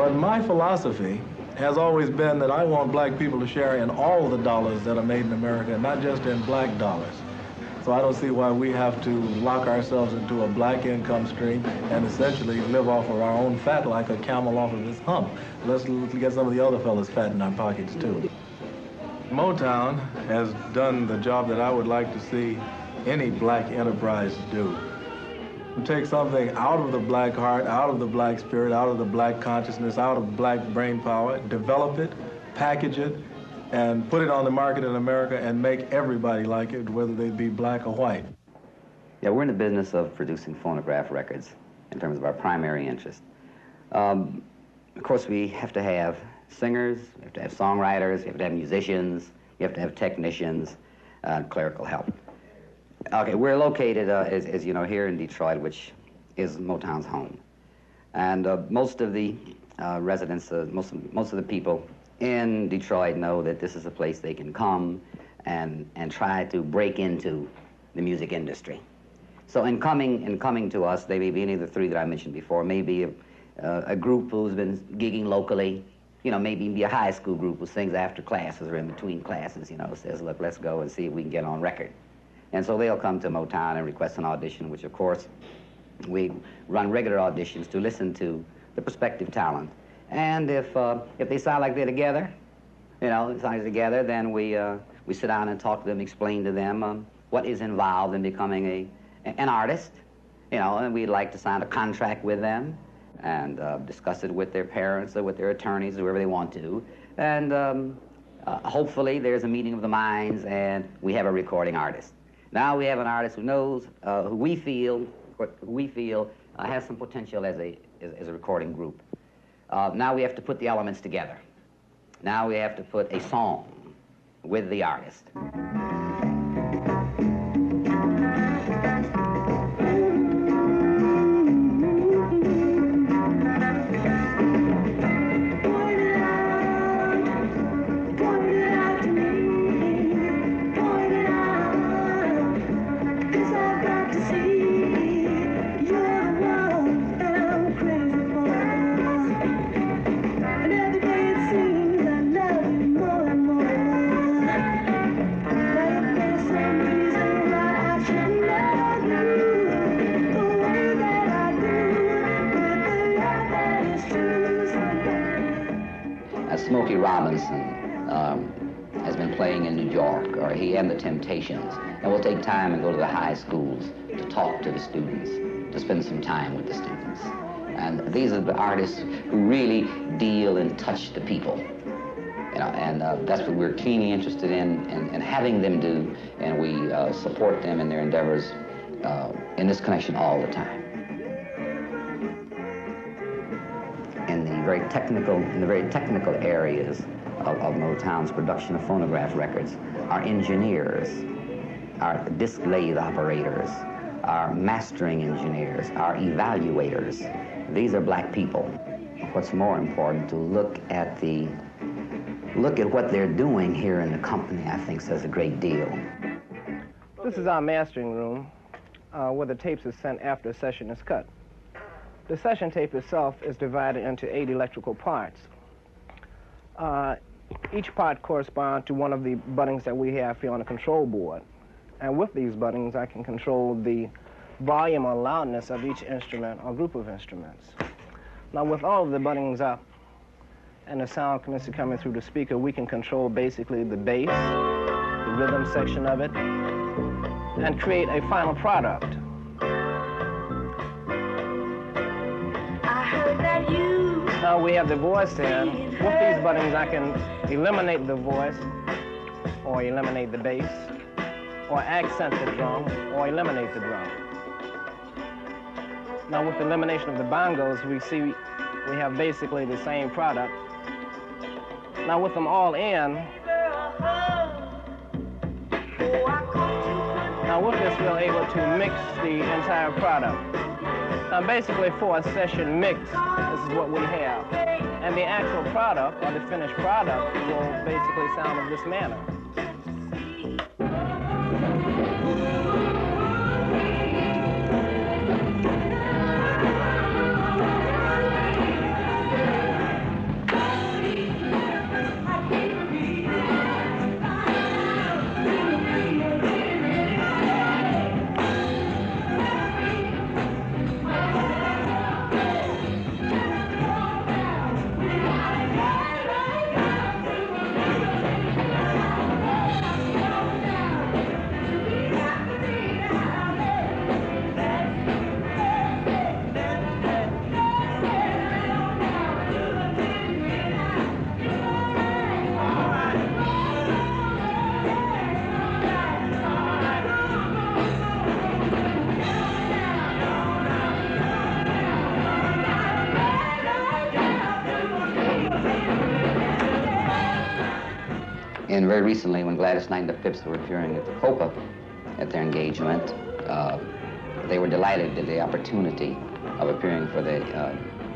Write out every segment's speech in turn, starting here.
But my philosophy has always been that I want black people to share in all the dollars that are made in America, not just in black dollars. So I don't see why we have to lock ourselves into a black income stream and essentially live off of our own fat like a camel off of his hump. Let's get some of the other fellas fat in our pockets too. Motown has done the job that I would like to see any black enterprise do. Take something out of the black heart, out of the black spirit, out of the black consciousness, out of black brain power, develop it, package it, and put it on the market in America and make everybody like it, whether they be black or white. Yeah, we're in the business of producing phonograph records in terms of our primary interest. Of course, we have to have singers, we have to have songwriters, you have to have musicians, you have to have technicians, clerical help. Okay, we're located, as you know, here in Detroit, which is Motown's home. And most of the residents, most of the people in Detroit know that this is a place they can come and try to break into the music industry. So in coming to us, they may be any of the three that I mentioned before, maybe a group who's been gigging locally, you know, maybe be a high school group who sings after classes or in between classes, you know, says, look, let's go and see if we can get on record. And so they'll come to Motown and request an audition, which of course we run regular auditions to listen to the prospective talent. And if they sound like they're together, you know, sound together, then we sit down and talk to them, explain to them what is involved in becoming an artist, you know, and we'd like to sign a contract with them and discuss it with their parents or with their attorneys, whoever they want to. And hopefully there's a meeting of the minds and we have a recording artist. Now we have an artist who knows, who we feel has some potential as a recording group. Now we have to put the elements together. Now we have to put a song with the artist. Smokey Robinson has been playing in New York, or he and the Temptations, and we'll take time and go to the high schools to talk to the students, to spend some time with the students. And these are the artists who really deal and touch the people, you know, and that's what we're keenly interested in having them do, and we support them in their endeavors in this connection all the time. In the very technical areas of Motown's production of phonograph records, our engineers, our disc lathe operators, our mastering engineers, our evaluators, these are black people. What's more important, to look at what they're doing here in the company, I think says a great deal. This is our mastering room, where the tapes are sent after a session is cut. The session tape itself is divided into 8 electrical parts. Each part corresponds to one of the buttons that we have here on the control board. And with these buttons, I can control the volume or loudness of each instrument or group of instruments. Now, with all of the buttons up and the sound coming through the speaker, we can control basically the bass, the rhythm section of it, and create a final product. Now we have the voice in. With these buttons, I can eliminate the voice, or eliminate the bass, or accent the drum, or eliminate the drum. Now with the elimination of the bongos, we have basically the same product. Now with them all in, now with this we're able to mix the entire product. Now basically for a session mix, this is what we have. And the actual product, or the finished product, will basically sound in this manner. And very recently, when Gladys Knight and the Pips were appearing at the Copa at their engagement, they were delighted at the opportunity of appearing for the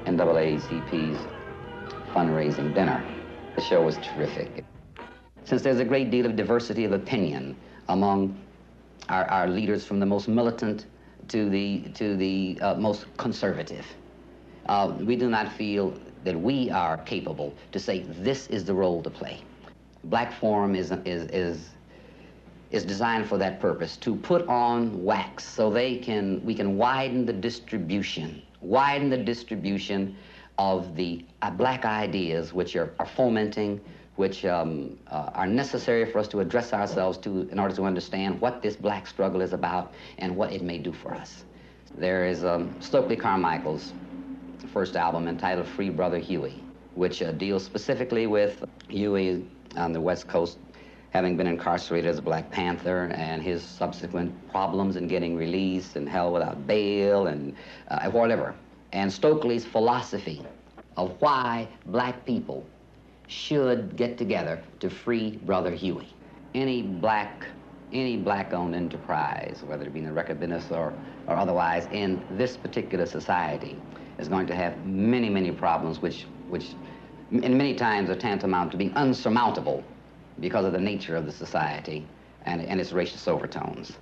NAACP's fundraising dinner. The show was terrific. Since there's a great deal of diversity of opinion among our leaders, from the most militant to the most conservative, we do not feel that we are capable to say this is the role to play. Black Forum is designed for that purpose, to put on wax so we can widen the distribution of the black ideas which are fomenting, which are necessary for us to address ourselves to in order to understand what this black struggle is about and what it may do for us. There is Stokely Carmichael's first album entitled Free Brother Huey, which deals specifically with Huey on the West Coast, having been incarcerated as a Black Panther, and his subsequent problems in getting released and held without bail and whatever. And Stokely's philosophy of why black people should get together to free Brother Huey. Any black-owned enterprise, whether it be in the record business or otherwise, in this particular society, is going to have many, many problems which in many times are tantamount to being unsurmountable because of the nature of the society and its racist overtones.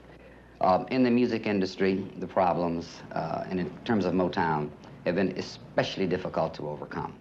In the music industry, the problems, and in terms of Motown, have been especially difficult to overcome.